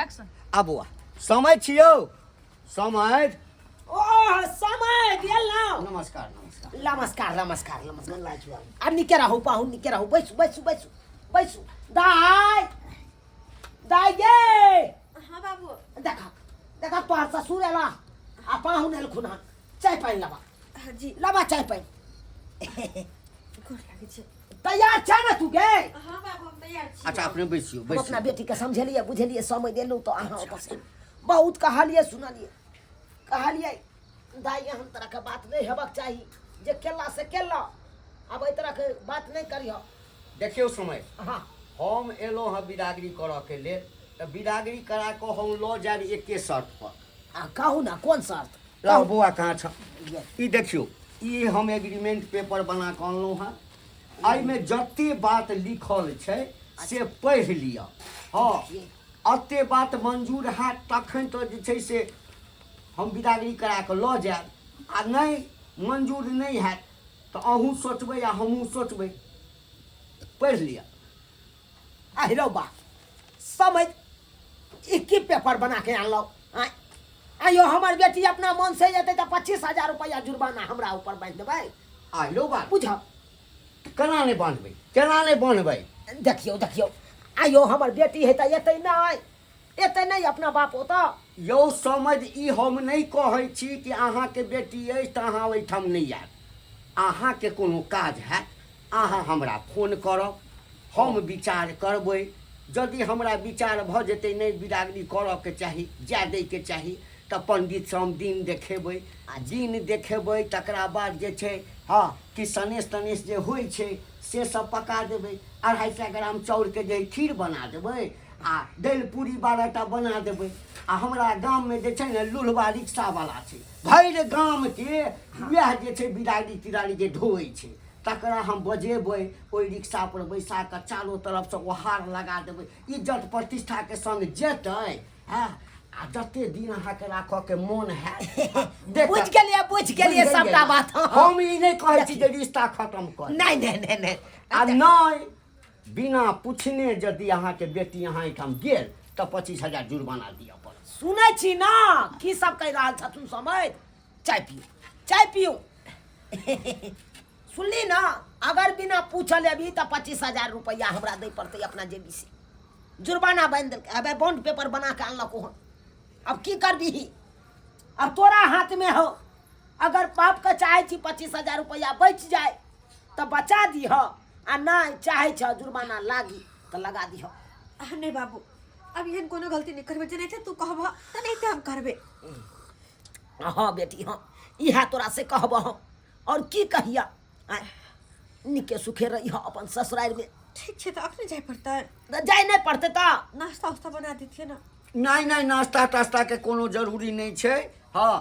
Action अब समय छियौ समय ओ समय गेल ना नमस्कार नमस्कार नमस्कार नमस्कार नमस्कार लाजू अब निके रहू पाहु निके रहू बैसू बैसू बैसू बैसू दाई दाई गे हाँ बाबू देखा देखा तोहर ससुर एला आ पाहु नेल खुना चाय पानी लबा हाँ जी लबा चाय पानी गोर लागे छे तैयार छ ना तू गे हाँ बाबू हम तैयार छी अच्छा अपने बैसियो हम अपना बैसियो बेटी के समझलिए बुझलिए समय देलू तो अहाँ ओतऽ से बहुत कहलिए सुनलिए कहलिए दाई एहन तरह के बात नहीं हेबाक चाही जे केला से केला अब एहि तरह के बात नहीं करियो देखियो समय हाँ हम एलो हाँ बिदागरी करऽ के लेल तऽ बिदागरी करा के हम लऽ जाब एके शर्त पर कहू ना कौन शर्त रह बौआ कहाँ छ ये, ई देखियो ई हम एग्रीमेंट पेपर बना के अनलहुँ हँ एहिमे जते बात लिखल छै से पढ़ि लिअ हाँ अते बात मंजूर हैत तखन तऽ जे छै से हम बिदागरी करा के लऽ जायब आ नहि मंजूर नहि हैत तऽ अहूँ सोचबै आ हमहूँ सोचबै पढ़ि लिअ आहिरो बा समझ एक ही पेपर बना के आनलो आयो हमर बेटी अपना मन से जेते तो 25,000 रुपया जुर्माना हमरा ऊपर बांध देबै आइलो बात बुझ केना नहि बान्हबै केना नहि बान्हबै देखियो देखियो आयो हमर बेटी है त एते नहीं अपना बाप ओतऽ यौ समझ ई हम नहीं कहै छी कि अहाँके बेटी अछि तऽ अहाँ ओहिठाम नहीं आयब अहाँके कोनो काज हैत अहाँ हमरा फोन करब हम विचार करबै यदि हमरा विचार भऽ जेतै नहि बिदागरी करऽके चाही जाय दैके चाही तऽ पंडित से हम दिन देखेबै आ दिन देखेबै तकरा बाद जे छै हाँ कि सनेश तनेश जे होइ छै से सब पका देबै 250 ग्राम चाउरके जे खीर बना देबै आ दालि पूरी 12टा बना देबै आ हमरा गाममे जे छै ने लुलवा रिक्शावला छै भरि गामके वएह जे छै बिदागरी तिदारी जे ढोइ छै तकरा हम बजेबै ओहि रिक्शा पर बैसा कऽ चारो तरफ से ओहार लगा देबै इज्जत प्रतिष्ठाके संग जेतै हाँ आ जते दिन अहाँके राखऽके मोन हैत बुझ गेलिए सबटा बात हम ई नहि कहै छी जे रिश्ता खत्म कर नहीं आ नहि बिना पूछने यदि अहाँके बेटी अहाँ एहिठाम गेल तऽ 25,000 जुर्माना दिअ पड़त सुनै छी ना की सब कहि रहल छथुन समय चाय पियो सुनली ना अगर बिना पूछल अभी तो 25,000 रुपया हमरा दे पड़ते अपना जेबी से जुर्माना बांध दिल अब बॉन्ड पेपर बना के अनलक हन अब की करबी अब तोरा हाथ में हो अगर बाप के चाहे छी 25,000 रुपया बच जाए तो बचा दीह आ नहीं चाहे छ जुर्माना लागी तो लगा दीह नहीं बाबू अब एहन कोनो गलती नहीं करबे जे नहीं तू कहब त नहीं हम करबे हाँ बेटी हाँ इहा तोरा से कहब हम और की कहिया निके सुखे रही हो अपन ससुराल में ठीक है तो अपने जाए पड़ता है जाए नहीं पड़ते तो नाश्ता उस्ता बना देती है ना नहीं नहीं नाश्ता ताश्ता के कोनो जरूरी नहीं छै हाँ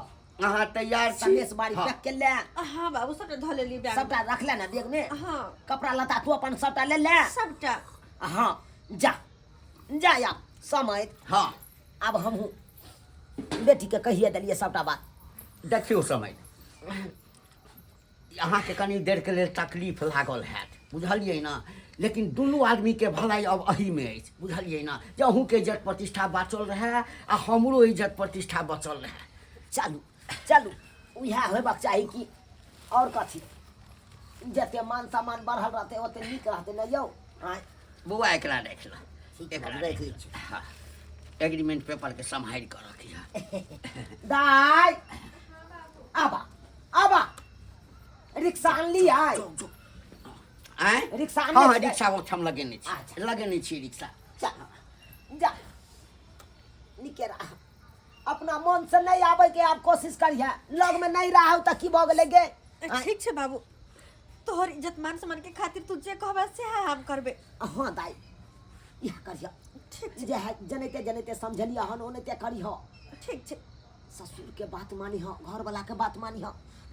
अहाँ तैयार छी सनेश बाड़ी हाँ। पैक के ले हाँ बाबू सबटा धो ले ली बैग सबटा रख ले ना बैग में हाँ कपड़ा लता तू अपन सबटा ले ले सबटा हाँ जा जा या समय हाँ अब हम बेटी के कहिए दिलिए सबटा बात देखियो समय अहाँके कनी देर के लेल तकलीफ लागल हैत बुझलियै ना लेकिन दुनू आदमी के भलाई अब अही में अछि बुझलियै ना जे अहूँके इज्जत प्रतिष्ठा बचल रहे आ हमरो इज्जत प्रतिष्ठा बचल रहे चलू चलू इएह होबाक चाही कि और कथी जते मान सम्मान बढ़ल रहते ओते नीक रहते न यौ बौआ एकरा देख लो ठीक है, एकरा देख देख लै लो। हाँ एग्रीमेंट पेपर के सम्हारि कर रखिया दाई आबा आबा रिक्शा आनली आइ आँय रिक्शा हाँ आनले हाँ छियै? रिक्शा ओठाम लगेने छी अच्छा। लगेने छी रिक्शा चल जा निके रह अपना मन से नहीं आवे के आप कोशिश करिए लग में नहीं रहा तो की भऽ गेलै गे ठीक है बाबू तोहर इज्जत मान सम्मान के खातिर तू जे कहबे से हम करबे हाँ दाई यह करिए ठीक जे है जनते जनते समझलिए हन ओनते करिह ठीक है ससुर के बात मानी ह घर वाला के बात मानी ह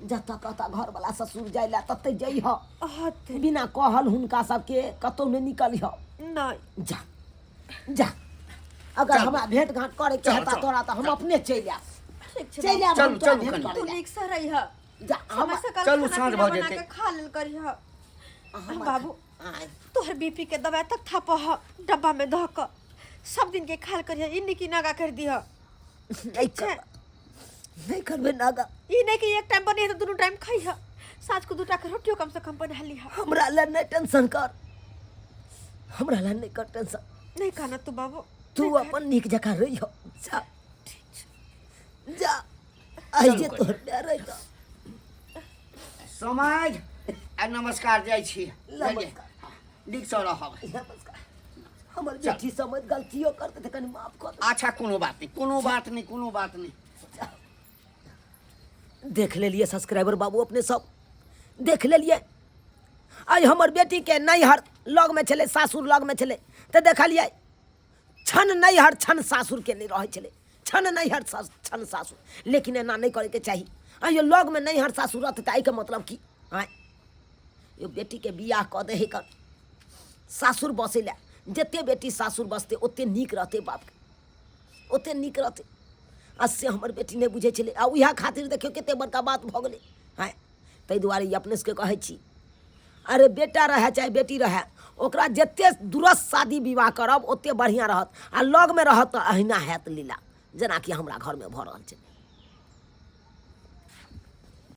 जतऽ कहता घर वाला ससुर जाय ला तते जइह बिना कहल हुनका सबके कतौ नहीं निकलिह नहीं जा जा अगर हमरा भेंट घाट करे के चल, हेता चल, तोरा तो हम अपने चलि आब ठीक है चलि आब चलू, हम तोरा चलू, भेंट कनी। करे तू ला। नीक से रही है जा हम समय से कल चलू, खाना साँझ पीना भऽ बना जेतै। के खा लेल करी है हमर- बाबू आय, तोहर बीपी के दवाई तक थाप डब्बा में धऽ क सब दिन के खाल करिए इन्हीं की नागा कर दिया नहीं कर नहीं करबे नागा ई नहीं कि एक टाइम बने तो दोनों टाइम खाई है साँझ को 2 टाका रोटियो कम से कम बना ली है हमरा ला नहीं टेंशन कर हमरा ला नहीं कर टेंशन नहीं कहना तू बाबू तू अपन नीक जगह रही हो जा जा आइए तो रही तो समाज आ नमस्कार जाइ छी नमस्कार। नीक सँ रहब नमस्कार हमर बेटी समझ गलतियों करते थे कनी माफ कर दे। अच्छा कोनो बात नहीं कोनो बात नहीं कोनो बात नहीं देख ले लिए सब्सक्राइबर बाबू अपने सब देख ले लिए आज हमर बेटी के नैहर लग में चले सासुर लग में चले तो देखलिए छन नैहर छन सासुर के नहीं रहे चले छन नैहर छन सासुर लेकिन एना नहीं करे के चाहिए आ ये लग में नैहर सासुर रहते आई के मतलब की आय ये बेटी के बियाह कऽ दे कर सासुर बसे ला जते बेटी सासुर बसते ओते नीक रहते बाप के ओते नीक रहते आज से हमर बेटी नहीं बुझे चले आ उहा खातिर देखियो कते बड़का बात भ गेले आय ताहि दुआरे ई अपने सबके कहै छी अरे बेटा रहे चाहे बेटी रहे ओकरा जते दुरस्त शादी विवाह करब ओते बढ़िया रहत आ लग में रहत तऽ अहिना हैत लीला जेना कि हमरा घर में भऽ रहल छै।